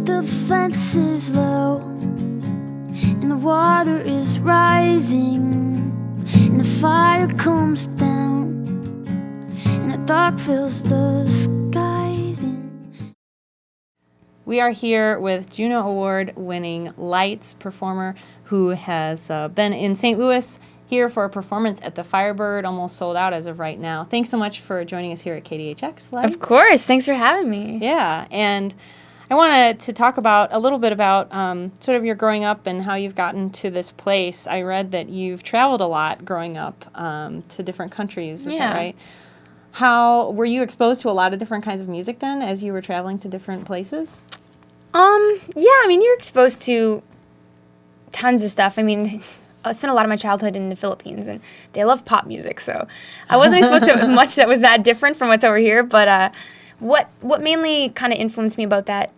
the fence is low, and the water is rising, and the fire comes down, and the dark fills the skies in. We are here with Juno Award-winning lights performer who has been in St. Louis here for a performance at the Firebird, almost sold out as of right now. Thanks so much for joining us here at KDHX Lights. Of course. Thanks for having me. Yeah, and I wanted to talk a little bit about sort of your growing up and how you've gotten to this place. I read that you've traveled a lot growing up to different countries. Is that right? How were you exposed to a lot of different kinds of music then as you were traveling to different places? Yeah, I mean, you're exposed to tons of stuff. I mean, I spent a lot of my childhood in the Philippines, and they love pop music, so I wasn't exposed to much that was that different from what's over here. But what mainly kind of influenced me about that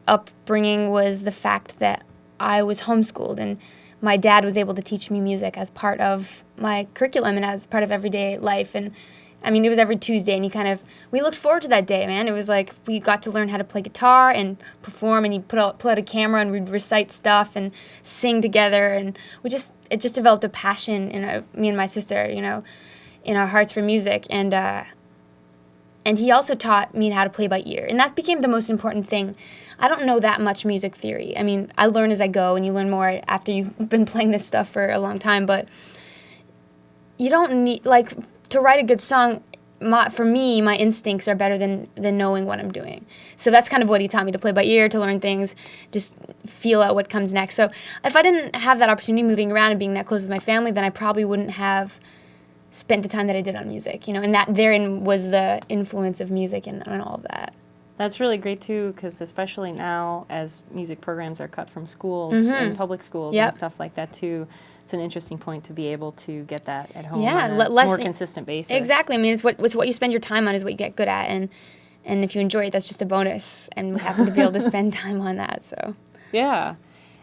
upbringing was the fact that I was homeschooled, and my dad was able to teach me music as part of my curriculum and as part of everyday life. And I mean, it was every Tuesday, and we looked forward to that day, man. It was like we got to learn how to play guitar and perform, and he'd pull out a camera, and we'd recite stuff and sing together, and it just developed a passion in me and my sister, in our hearts for music. And he also taught me how to play by ear, and that became the most important thing. I don't know that much music theory. I mean, I learn as I go, and you learn more after you've been playing this stuff for a long time, but you don't need, to write a good song, for me, my instincts are better than knowing what I'm doing. So that's kind of what he taught me, to play by ear, to learn things, just feel out what comes next. So if I didn't have that opportunity moving around and being that close with my family, then I probably wouldn't have spent the time that I did on music, and that therein was the influence of music and all of that. That's really great, too, because especially now as music programs are cut from schools and public schools and stuff like that, too, it's an interesting point to be able to get that at home on a more consistent basis. Exactly. I mean, it's what you spend your time on is what you get good at, and if you enjoy it, that's just a bonus, and we happen to be able to spend time on that. So yeah.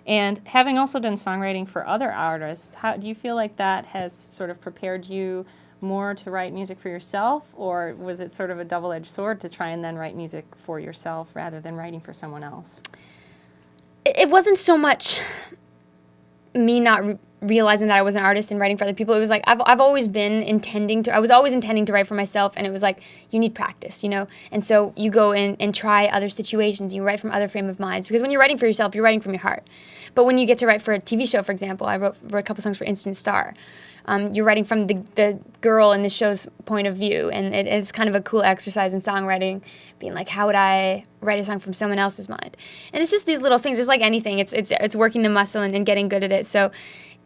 And having also done songwriting for other artists, how do you feel like that has sort of prepared you more to write music for yourself, or was it sort of a double-edged sword to try and then write music for yourself rather than writing for someone else? It wasn't so much me not realizing that I was an artist and writing for other people. It was like I've always been I was always intending to write for myself, and it was like you need practice, and so you go in and try other situations. You write from other frame of minds, because when you're writing for yourself, you're writing from your heart. But when you get to write for a TV show, for example, I wrote a couple songs for Instant Star. You're writing from the girl in the show's point of view, and it's kind of a cool exercise in songwriting, being like, how would I write a song from someone else's mind? And it's just these little things, just like anything. It's working the muscle and getting good at it. So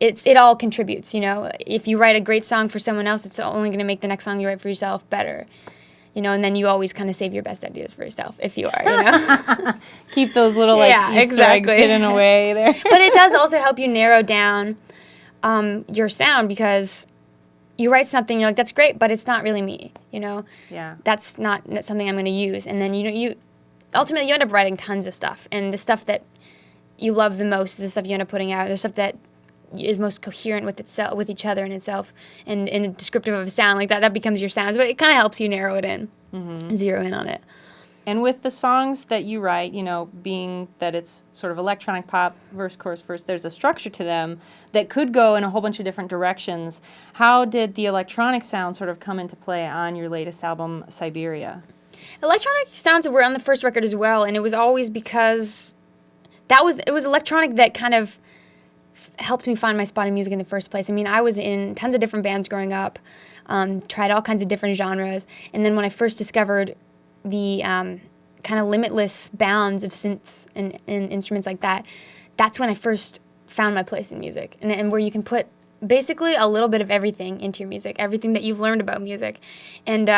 it all contributes, If you write a great song for someone else, it's only going to make the next song you write for yourself better. And then you always kind of save your best ideas for yourself, if you are, Keep those little Easter eggs hidden away there. But it does also help you narrow down your sound, because you write something, you're like, that's great, but it's not really me, Yeah. That's not something I'm going to use. And then, you ultimately you end up writing tons of stuff, and the stuff that you love the most is the stuff you end up putting out, the stuff that is most coherent with itself, with each other and itself, and descriptive of a sound like that. That becomes your sound. But it kind of helps you narrow it in, zero in on it. And with the songs that you write, being that it's sort of electronic pop, verse, chorus, verse, there's a structure to them that could go in a whole bunch of different directions. How did the electronic sound sort of come into play on your latest album, Siberia? Electronic sounds were on the first record as well, and it was always because it was electronic that kind of helped me find my spot in music in the first place. I mean, I was in tons of different bands growing up, tried all kinds of different genres, and then when I first discovered the kind of limitless bounds of synths and instruments like that, that's when I first found my place in music, and where you can put basically a little bit of everything into your music, everything that you've learned about music. And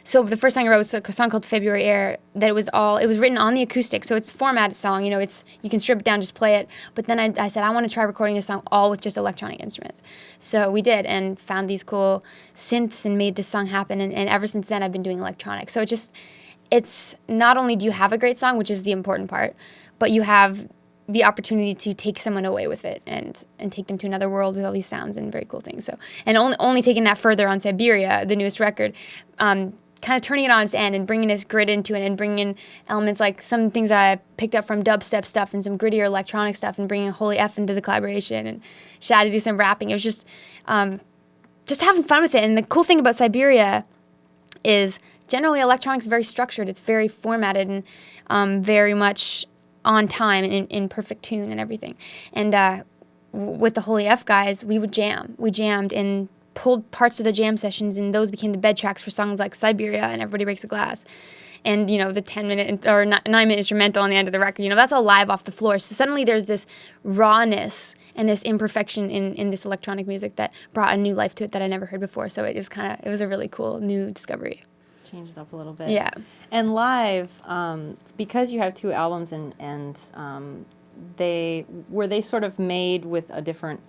so the first song I wrote was a song called February Air, that it was written on the acoustic, so it's a formatted song, you can strip it down, just play it. But then I said, I want to try recording this song all with just electronic instruments. So we did, and found these cool synths and made this song happen, and ever since then I've been doing electronic. So it's not only do you have a great song, which is the important part, but you have the opportunity to take someone away with it and take them to another world with all these sounds and very cool things. So, and only taking that further on Siberia, the newest record, kind of turning it on its end and bringing this grit into it and bringing in elements like some things I picked up from dubstep stuff and some grittier electronic stuff and bringing Holy F into the collaboration and Shad to do some rapping. It was just having fun with it. And the cool thing about Siberia is generally electronics is very structured. It's very formatted and very much on time and in perfect tune and everything. And with the Holy F guys, we would jam. We jammed and pulled parts of the jam sessions, and those became the bed tracks for songs like Siberia and Everybody Breaks a Glass. And, you know, the 10-minute or 9-minute instrumental on the end of the record, you know, that's all live off the floor. So suddenly there's this rawness and this imperfection in this electronic music that brought a new life to it that I never heard before. So it was a really cool new discovery. Changed up a little bit. Yeah. And live, because you have 2 albums and they sort of made with a different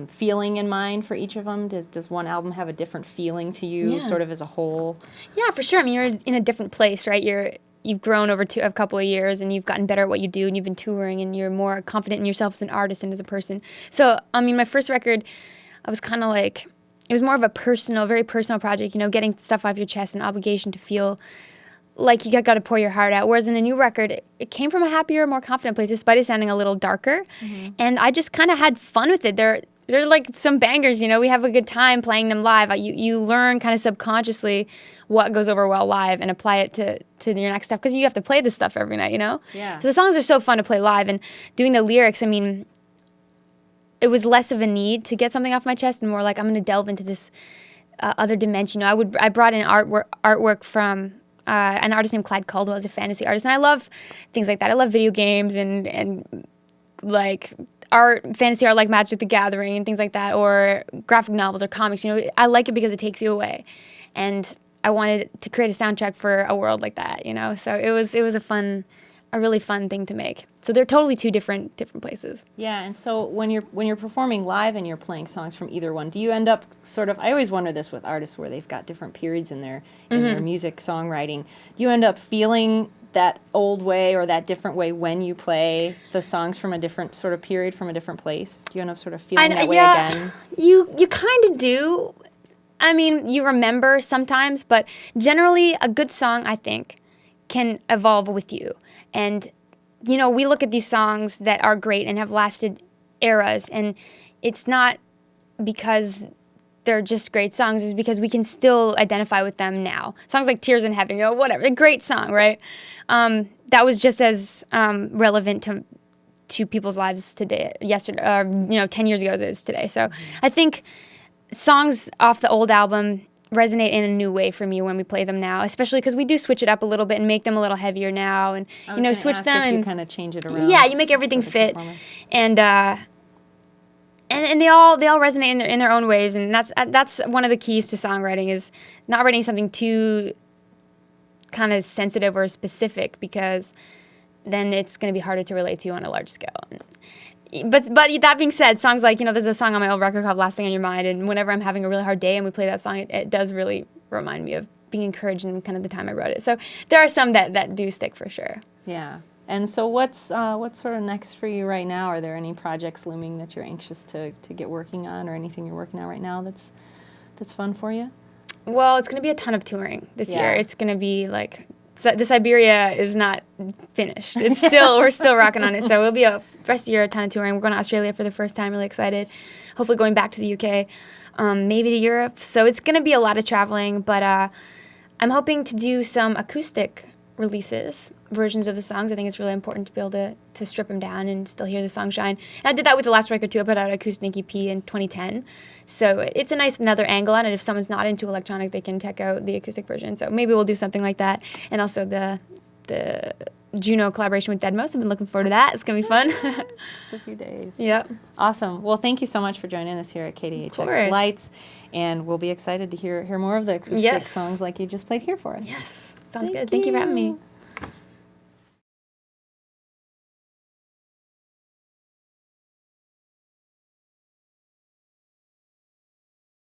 feeling in mind for each of them? Does one album have a different feeling to you, sort of as a whole? Yeah, for sure. I mean, you're in a different place, right? You've grown over a couple of years, and you've gotten better at what you do, and you've been touring, and you're more confident in yourself as an artist and as a person. So, I mean, my first record, I was kind of like, it was more of a personal, very personal project, you know, getting stuff off your chest, an obligation to feel like you got to pour your heart out. Whereas in the new record, it came from a happier, more confident place, despite it sounding a little darker. Mm-hmm. And I just kind of had fun with it. They're like some bangers, you know. We have a good time playing them live. You learn kind of subconsciously what goes over well live and apply it to your next stuff, because you have to play this stuff every night, you know? Yeah. So the songs are so fun to play live. And doing the lyrics, I mean, it was less of a need to get something off my chest and more like I'm going to delve into this other dimension. You know, I brought in artwork from an artist named Clyde Caldwell, is a fantasy artist, and I love things like that. I love video games and like fantasy art like Magic the Gathering and things like that, or graphic novels or comics. You know, I like it because it takes you away, and I wanted to create a soundtrack for a world like that. You know, so it was a really fun thing to make. So they're totally 2 different places. Yeah, and so when you're performing live and you're playing songs from either one, do you end up sort of, I always wonder this with artists where they've got different periods in their music songwriting. Do you end up feeling that old way or that different way when you play the songs from a different sort of period, from a different place? Do you end up sort of feeling that way again? You kind of do. I mean, you remember sometimes, but generally a good song, I think, can evolve with you. And, you know, we look at these songs that are great and have lasted eras, and it's not because they're just great songs, it's because we can still identify with them now. Songs like Tears in Heaven, you know, whatever, a great song, right? That was just as relevant to people's lives today, yesterday, 10 years ago as it is today. So I think songs off the old album resonate in a new way for me when we play them now, especially because we do switch it up a little bit and make them a little heavier now, and switch them and you kind of change it around. Yeah, you make everything fit, and they all resonate in their own ways, and that's one of the keys to songwriting, is not writing something too kind of sensitive or specific, because then it's going to be harder to relate to on a large scale. But that being said, songs like, you know, there's a song on my old record called Last Thing on Your Mind, and whenever I'm having a really hard day and we play that song, it does really remind me of being encouraged in kind of the time I wrote it. So there are some that do stick for sure. Yeah. And so what's sort of next for you right now? Are there any projects looming that you're anxious to get working on, or anything you're working on right now that's fun for you? Well, it's going to be a ton of touring this year. It's going to be like... So the Siberia is not finished. It's still we're still rocking on it. So it'll be a rest of the year, a ton of touring. We're going to Australia for the first time. Really excited. Hopefully going back to the UK, maybe to Europe. So it's going to be a lot of traveling. But I'm hoping to do some acoustic releases, versions of the songs. I think it's really important to be able to strip them down and still hear the song shine. And I did that with the last record too. I put out an acoustic EP in 2010. So it's a nice another angle on it. If someone's not into electronic, they can check out the acoustic version. So maybe we'll do something like that. And also the Juno collaboration with Deadmau5. I've been looking forward to that. It's going to be fun. Just a few days. Yep. Awesome. Well, thank you so much for joining us here at KDHX Lights. And we'll be excited to hear more of the acoustic songs like you just played here for us. Yes. Sounds good. Thank you for having me.